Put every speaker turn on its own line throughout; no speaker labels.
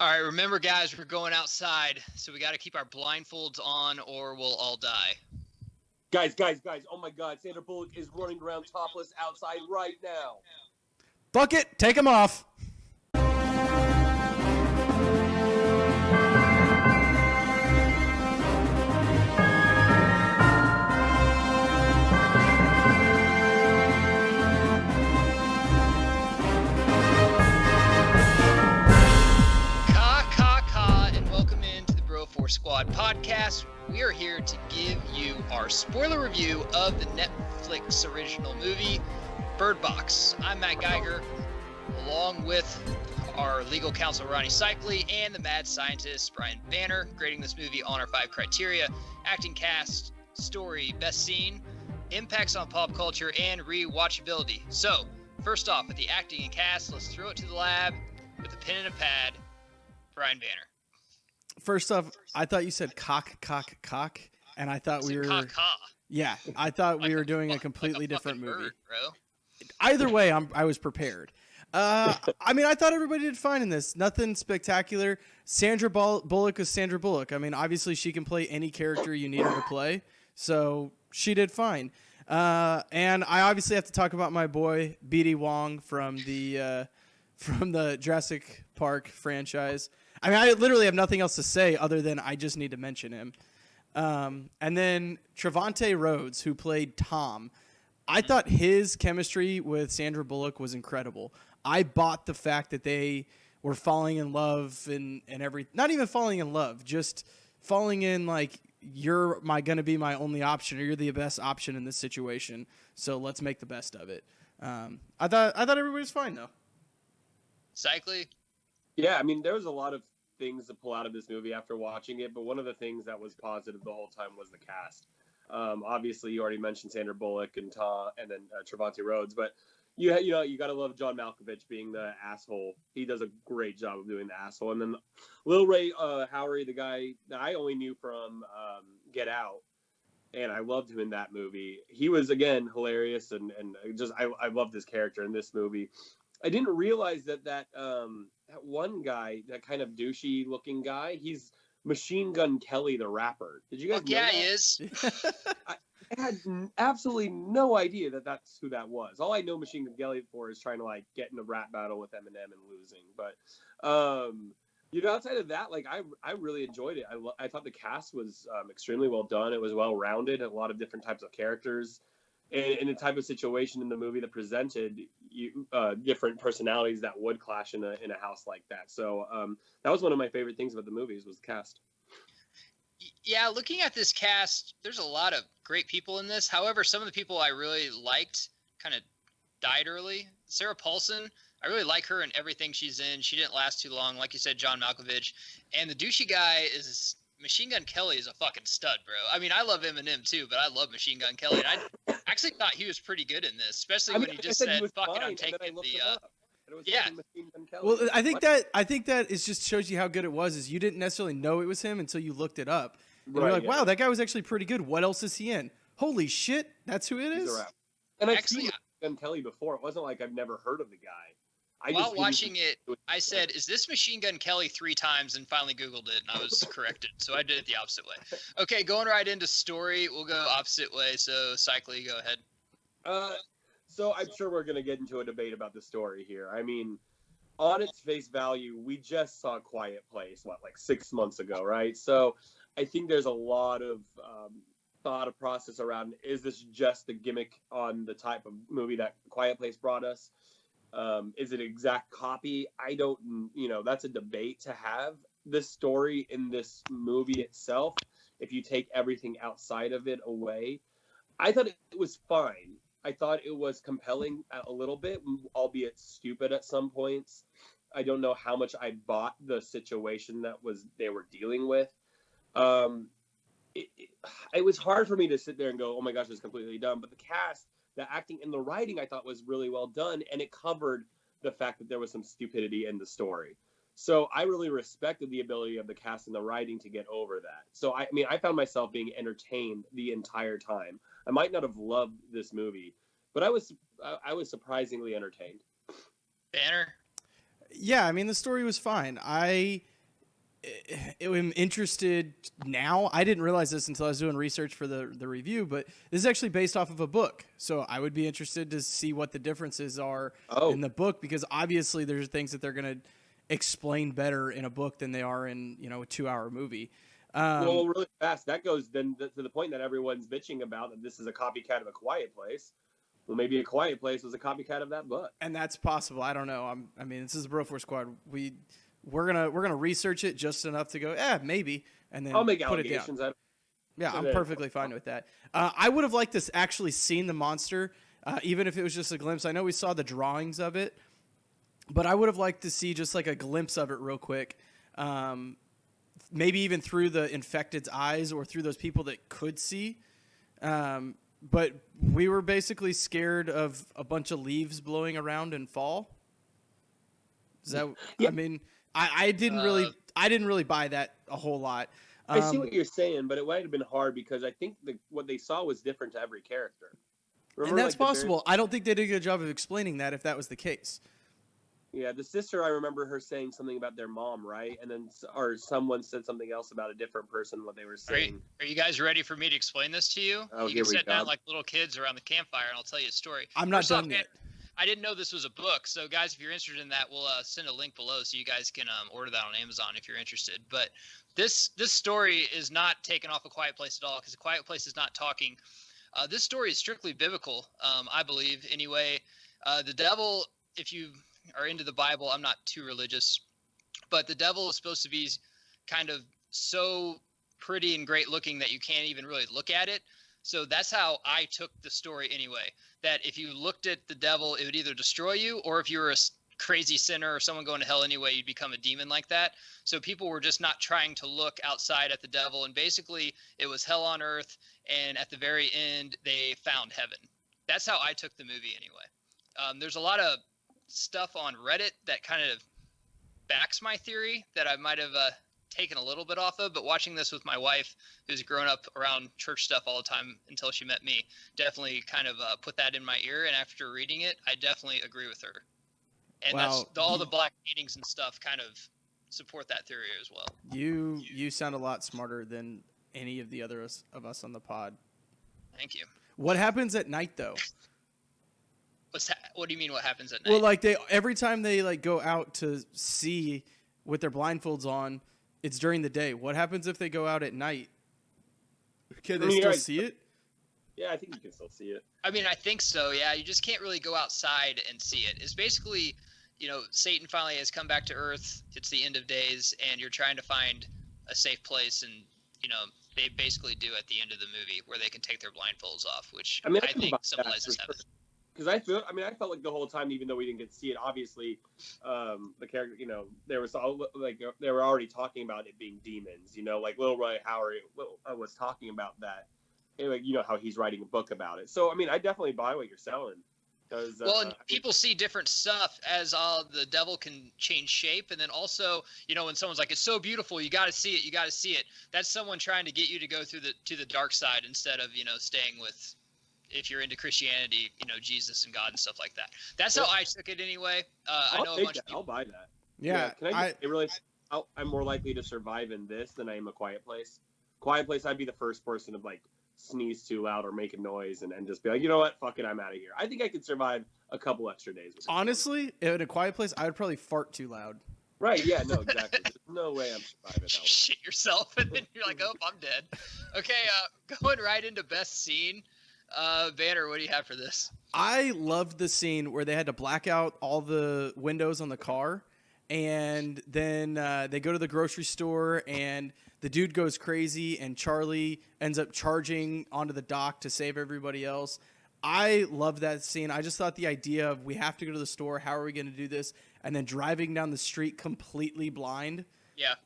All right, remember, guys, we're going outside, so we got to keep our blindfolds on or we'll all die.
Guys, oh my God, Sandra Bullock is running around topless outside right now.
Bucket, take him off.
Squad podcast. We are here to give you our spoiler review of the Netflix original movie Bird Box. I'm Matt Geiger, along with our legal counsel Ronnie Cycli and the mad scientist Brian Banner, grading this movie on our 5 criteria: acting, cast, story, best scene, impacts on pop culture, and rewatchability. So, first off, with the acting and cast, let's throw it to the lab with a pen and a pad. Brian Banner.
First off, I thought you said cock, and I thought we were. Yeah, I thought we were doing a completely different movie.
Bird, bro.
Either way, I was prepared. I mean, I thought everybody did fine in this. Nothing spectacular. Sandra Bullock is Sandra Bullock. I mean, obviously she can play any character you need her to play, so she did fine. And I obviously have to talk about my boy BD Wong from the Jurassic Park franchise. I mean, I literally have nothing else to say other than I just need to mention him. And then Trevante Rhodes, who played Tom. I thought his chemistry with Sandra Bullock was incredible. I bought the fact that they were falling in love and not even falling in love, just falling in like, you're going to be my only option, or you're the best option in this situation. So let's make the best of it. I thought everybody was fine though.
Cycli?
Yeah, I mean, there was a lot of things to pull out of this movie after watching it, but one of the things that was positive the whole time was the cast. Obviously, you already mentioned Sandra Bullock and Tom, and then Trevante Rhodes, but you gotta love John Malkovich being the asshole. He does a great job of doing the asshole. And then Lil Ray Howery, the guy that I only knew from Get Out, and I loved him in that movie. He was again hilarious, and just I loved his character in this movie. I didn't realize that one guy, that kind of douchey looking guy, he's Machine Gun Kelly, the rapper. Did you guys know that?
Yeah, he is.
I had absolutely no idea that that's who that was. All I know Machine Gun Kelly for is trying to like get in a rap battle with Eminem and losing. But outside of that, like I really enjoyed it. I thought the cast was extremely well done. It was well rounded, a lot of different types of characters. In the type of situation in the movie that presented different personalities that would clash in a house like that. So that was one of my favorite things about the movies was the cast.
Yeah, looking at this cast, there's a lot of great people in this. However, some of the people I really liked kind of died early. Sarah Paulson, I really like her in everything she's in. She didn't last too long. Like you said, John Malkovich. And the douchey guy is Machine Gun Kelly is a fucking stud, bro. I mean, I love Eminem too, but I love Machine Gun Kelly. And I actually thought he was pretty good in this, especially when he just said, "Fuck it, I'm taking the." Yeah.
Well, I think that is just shows you how good it was. Is you didn't necessarily know it was him until you looked it up. And you're like, wow, that guy was actually pretty good. What else is he in? Holy shit, that's who it is.
And I've seen Gun Kelly before. It wasn't like I've never heard of the guy.
While watching it, I said, "Is this Machine Gun Kelly?" 3 times, and finally Googled it, and I was corrected. So I did it the opposite way. Okay, going right into story, we'll go opposite way. So, Cycli, go ahead.
So I'm sure we're going to get into a debate about the story here. I mean, on its face value, we just saw Quiet Place, like 6 months ago, right? So I think there's a lot of thought process around, is this just a gimmick on the type of movie that Quiet Place brought us? Is it an exact copy? I don't, that's a debate to have. This story in this movie itself, if you take everything outside of it away, I thought it was fine. I thought it was compelling a little bit, albeit stupid at some points. I don't know how much I bought the situation that they were dealing with. It was hard for me to sit there and go, oh my gosh, it's completely dumb. But the cast, the acting, and the writing I thought was really well done, and it covered the fact that there was some stupidity in the story. So I really respected the ability of the cast and the writing to get over that. So I mean, I found myself being entertained the entire time. I might not have loved this movie, but I was surprisingly entertained.
Banner?
Yeah, I mean, the story was fine. I I'm interested now. I didn't realize this until I was doing research for the review, but this is actually based off of a book. So I would be interested to see what the differences are in the book, because obviously there's things that they're going to explain better in a book than they are in, a 2-hour movie.
Well, really fast, that goes then to the point that everyone's bitching about, that this is a copycat of A Quiet Place. Well, maybe A Quiet Place was a copycat of that book.
And that's possible. I don't know. I mean, this is Broforce Squad. We're gonna research it just enough to go, maybe, and then
I'll make
put
allegations.
it down. Yeah, I'm perfectly fine with that. I would have liked to actually seen the monster, even if it was just a glimpse. I know we saw the drawings of it, but I would have liked to see just like a glimpse of it real quick. Maybe even through the infected's eyes or through those people that could see. But we were basically scared of a bunch of leaves blowing around and fall. Is that? Yeah. I mean, I didn't really buy that a whole lot.
I see what you're saying, but it might have been hard because I think what they saw was different to every character.
Remember, and that's possible. I don't think they did a good job of explaining that if that was the case.
Yeah, the sister, I remember her saying something about their mom, right? And then, or someone said something else about a different person, what they were saying.
Are you guys ready for me to explain this to you?
Oh,
you can sit down like little kids around the campfire, and I'll tell you a story.
I'm not done yet.
I didn't know this was a book, so guys, if you're interested in that, we'll send a link below so you guys can order that on Amazon if you're interested. But this story is not taken off A Quiet Place at all, because A Quiet Place is not talking. This story is strictly biblical, I believe. Anyway, the devil, if you are into the Bible, I'm not too religious, but the devil is supposed to be kind of so pretty and great looking that you can't even really look at it. So that's how I took the story anyway, that if you looked at the devil, it would either destroy you, or if you were a crazy sinner or someone going to hell anyway, you'd become a demon like that. So people were just not trying to look outside at the devil, and basically it was hell on earth, and at the very end they found heaven. That's how I took the movie anyway. There's a lot of stuff on Reddit that kind of backs my theory that I might have taken a little bit off of, but watching this with my wife, who's grown up around church stuff all the time until she met me, definitely kind of put that in my ear, and after reading it, I definitely agree with her. And wow. All the black paintings and stuff kind of support that theory as well.
You sound a lot smarter than any of the other of us on the pod.
Thank you.
What happens at night, though?
What do you mean what happens at night?
Well, like every time they like go out to see with their blindfolds on, it's during the day. What happens if they go out at night? Can they still see it?
Yeah, I think you can still see it.
I mean, I think so, yeah. You just can't really go outside and see it. It's basically, Satan finally has come back to Earth. It's the end of days, and you're trying to find a safe place, and, they basically do at the end of the movie where they can take their blindfolds off, which I think symbolizes heaven.
Because I felt like the whole time, even though we didn't get to see it, obviously, the character, there was they were already talking about it being demons, like Lil Roy Howard was talking about that, and how he's writing a book about it. So I mean, I definitely buy what you're selling.
And people see different stuff as the devil can change shape, and then also, when someone's like, "It's so beautiful, you got to see it, you got to see it." That's someone trying to get you to go to the dark side instead of staying with. If you're into Christianity, Jesus and God and stuff like that. That's how I took it anyway. I know a bunch of people.
I'll buy that.
Yeah.
Can I'm more likely to survive in this than I am A Quiet Place. Quiet Place, I'd be the first person to sneeze too loud or make a noise and just be like, you know what, fuck it, I'm out of here. I think I could survive a couple extra days.
Honestly, in A Quiet Place, I would probably fart too loud.
Right, yeah, no, exactly. There's no way I'm surviving that one.
Shit yourself, and then you're like, oh, I'm dead. Okay, going right into best scene. Banner, what do you have for this?
I loved the scene where they had to black out all the windows on the car, and then they go to the grocery store, and the dude goes crazy, and Charlie ends up charging onto the dock to save everybody else. I love that scene. I just thought the idea of we have to go to the store, how are we going to do this, and then driving down the street completely blind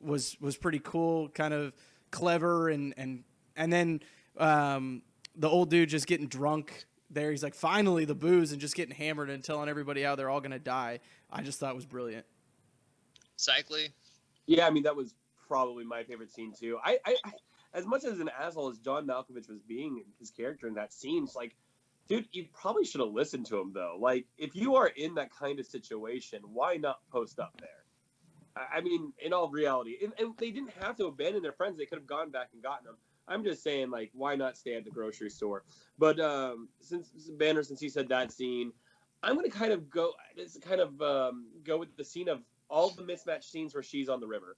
was pretty cool, kind of clever, and then the old dude just getting drunk there. He's like, finally the booze, and just getting hammered and telling everybody how they're all going to die. I just thought it was brilliant.
Cycly?
Yeah, I mean, that was probably my favorite scene too. I as much as an asshole as John Malkovich was being his character in that scene, it's like, dude, you probably should have listened to him though. Like, if you are in that kind of situation, why not post up there? I mean, in all reality, and they didn't have to abandon their friends. They could have gone back and gotten them. I'm just saying, like, why not stay at the grocery store? But since Banner, since he said that scene, I'm gonna kind of go with the scene of all the mismatched scenes where she's on the river.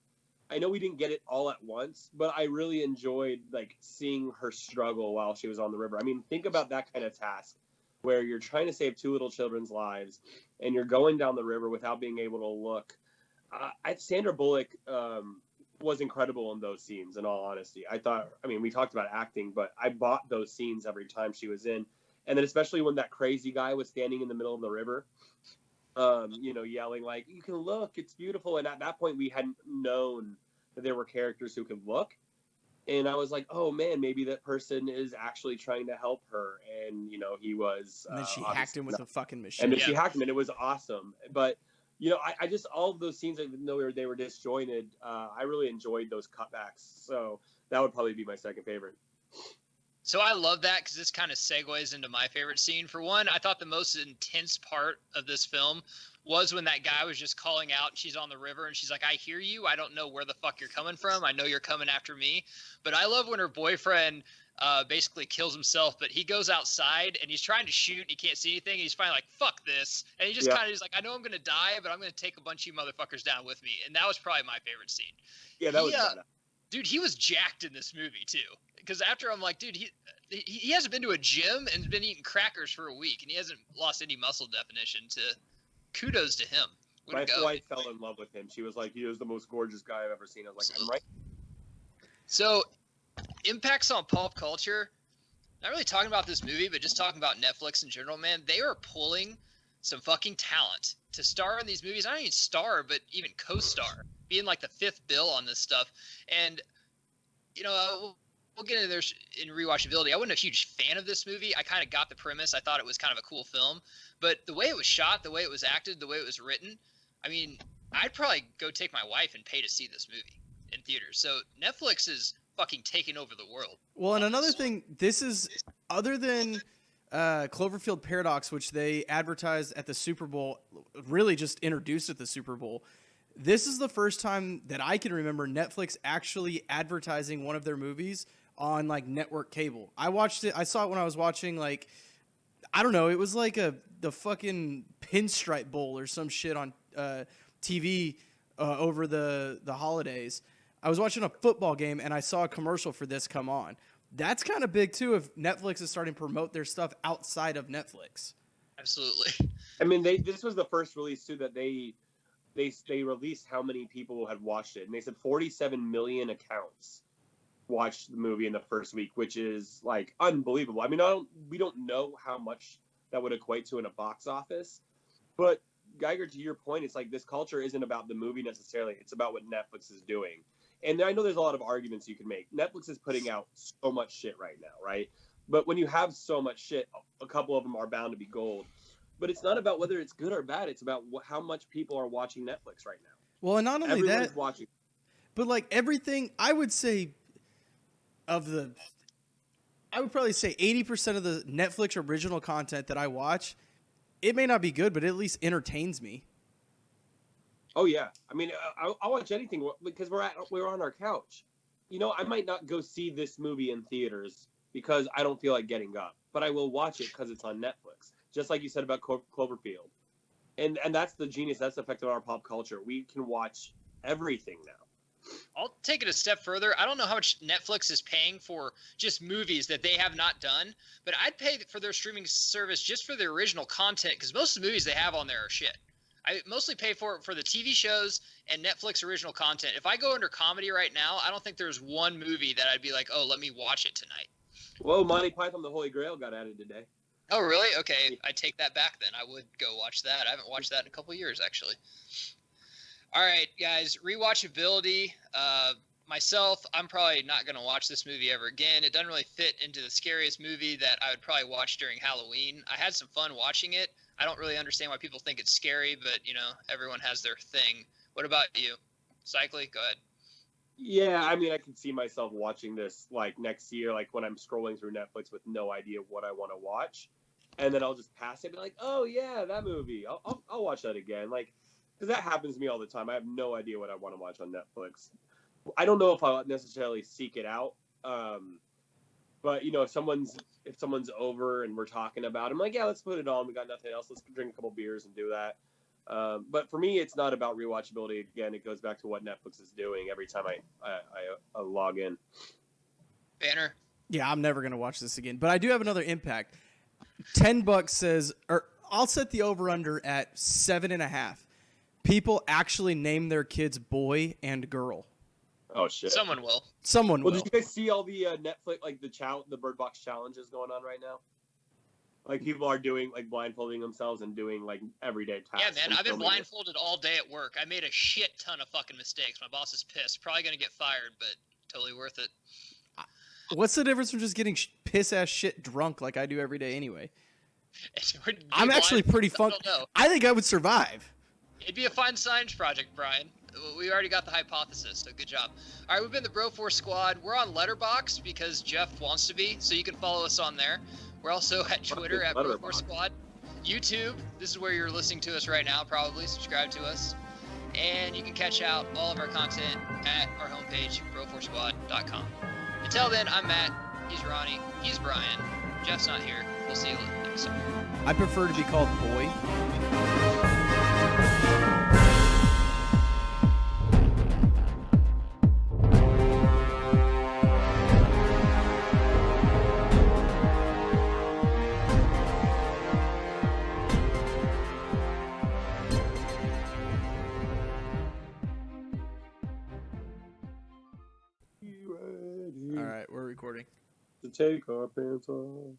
I know we didn't get it all at once, but I really enjoyed like seeing her struggle while she was on the river. I mean, think about that kind of task where you're trying to save two little children's lives and you're going down the river without being able to look. Sandra Bullock was incredible in those scenes, in all honesty. I mean, we talked about acting, but I bought those scenes every time she was in. And then especially when that crazy guy was standing in the middle of the river, yelling like, "You can look, it's beautiful." And at that point, we hadn't known that there were characters who could look. And I was like, oh man, maybe that person is actually trying to help her. And, he was.
And then she hacked him with a fucking machine.
And then she hacked him, and it was awesome. But, I just, all of those scenes, even though they were disjointed, I really enjoyed those cutbacks. So that would probably be my second favorite.
So I love that because this kind of segues into my favorite scene. For one, I thought the most intense part of this film was when that guy was just calling out. She's on the river and she's like, "I hear you. I don't know where the fuck you're coming from. I know you're coming after me." But I love when her boyfriend basically kills himself, but he goes outside and he's trying to shoot and he can't see anything. And he's finally like, "Fuck this." And he just kind of is like, "I know I'm going to die, but I'm going to take a bunch of you motherfuckers down with me." And that was probably my favorite scene.
Yeah, that was badass.
Dude, he was jacked in this movie too. Because after I'm like, dude, he hasn't been to a gym and been eating crackers for a week, and he hasn't lost any muscle definition. Kudos to him.
My wife fell in love with him. She was like, he was the most gorgeous guy I've ever seen. I was like, I'm right.
So, impacts on pop culture. Not really talking about this movie, but just talking about Netflix in general, man. They are pulling some fucking talent to star in these movies. I don't even star, but even co-star. Being like the fifth bill on this stuff. And, we'll get into there in rewatchability. I wasn't a huge fan of this movie. I kind of got the premise. I thought it was kind of a cool film. But the way it was shot, the way it was acted, the way it was written, I mean, I'd probably go take my wife and pay to see this movie in theaters. So Netflix is fucking taking over the world.
Well, and another thing, this is, other than Cloverfield Paradox, which they advertised at the Super Bowl, really just introduced at the Super Bowl, this is the first time that I can remember Netflix actually advertising one of their movies on like network cable. I saw it when I was watching like, I don't know, it was like the fucking Pinstripe Bowl or some shit on TV over the holidays. I was watching a football game and I saw a commercial for this come on. That's kind of big too if Netflix is starting to promote their stuff outside of Netflix.
Absolutely.
I mean, this was the first release too that they released how many people had watched it, and they said 47 million accounts watched the movie in the first week, which is like unbelievable. I mean, we don't know how much that would equate to in a box office, but Geiger, to your point, it's like this culture isn't about the movie necessarily. It's about what Netflix is doing. And I know there's a lot of arguments you can make. Netflix is putting out so much shit right now, right? But when you have so much shit, a couple of them are bound to be gold. But it's not about whether it's good or bad. It's about how much people are watching Netflix right now.
Well, and not only
Everyone's
that,
watching.
But like everything, I would say I would probably say 80% of the Netflix original content that I watch, it may not be good, but it at least entertains me.
Oh yeah, I mean, I'll watch anything because we're on our couch. I might not go see this movie in theaters because I don't feel like getting up, but I will watch it because it's on Netflix. Just like you said about Cloverfield, and that's the genius. That's the effect of our pop culture. We can watch everything now.
I'll take it a step further. I don't know how much Netflix is paying for just movies that they have not done, but I'd pay for their streaming service just for the original content because most of the movies they have on there are shit. I mostly pay for the TV shows and Netflix original content. If I go under comedy right now, I don't think there's one movie that I'd be like, oh, let me watch it tonight.
Well, Monty Python the Holy Grail got added today.
Oh, really? Okay, I take that back then. I would go watch that. I haven't watched that in a couple years, actually. All right, guys, rewatchability. Myself, I'm probably not going to watch this movie ever again. It doesn't really fit into the scariest movie that I would probably watch during Halloween. I had some fun watching it. I don't really understand why people think it's scary, but, everyone has their thing. What about you? Cycly, go ahead.
Yeah, I mean, I can see myself watching this, like, next year, like, when I'm scrolling through Netflix with no idea what I want to watch. And then I'll just pass it and be like, oh, yeah, that movie. I'll watch that again. Like, because that happens to me all the time. I have no idea what I want to watch on Netflix. I don't know if I'll necessarily seek it out. But you know, if someone's over and we're talking about it, I'm like, yeah, let's put it on. We got nothing else. Let's drink a couple beers and do that. But for me, it's not about rewatchability. Again, it goes back to what Netflix is doing every time I log in.
Banner.
Yeah, I'm never gonna watch this again. But I do have another impact. $10 says, or I'll set the over/under at 7.5. People actually name their kids boy and girl.
Oh shit!
Someone will.
Someone will.
Did you guys see all the Netflix, like the Bird Box challenges going on right now? Like people are doing like blindfolding themselves and doing like everyday tasks.
Yeah, man, I've been blindfolded all day at work. I made a shit ton of fucking mistakes. My boss is pissed. Probably gonna get fired, but totally worth it.
What's the difference from just getting piss ass shit drunk like I do every day anyway?
Being
I'm actually pretty fun. I think I would survive.
It'd be a fine science project, Brian. We already got the hypothesis, so good job. All right, we've been the Bro4 Squad. We're on Letterboxd because Jeff wants to be, so you can follow us on there. We're also at Twitter at Bro4 Squad. YouTube, this is where you're listening to us right now, probably. Subscribe to us. And you can catch out all of our content at our homepage, bro4squad.com. Until then, I'm Matt. He's Ronnie. He's Brian. Jeff's not here. We'll see you next time.
I prefer to be called boy. All right, we're recording.
To take our pants off.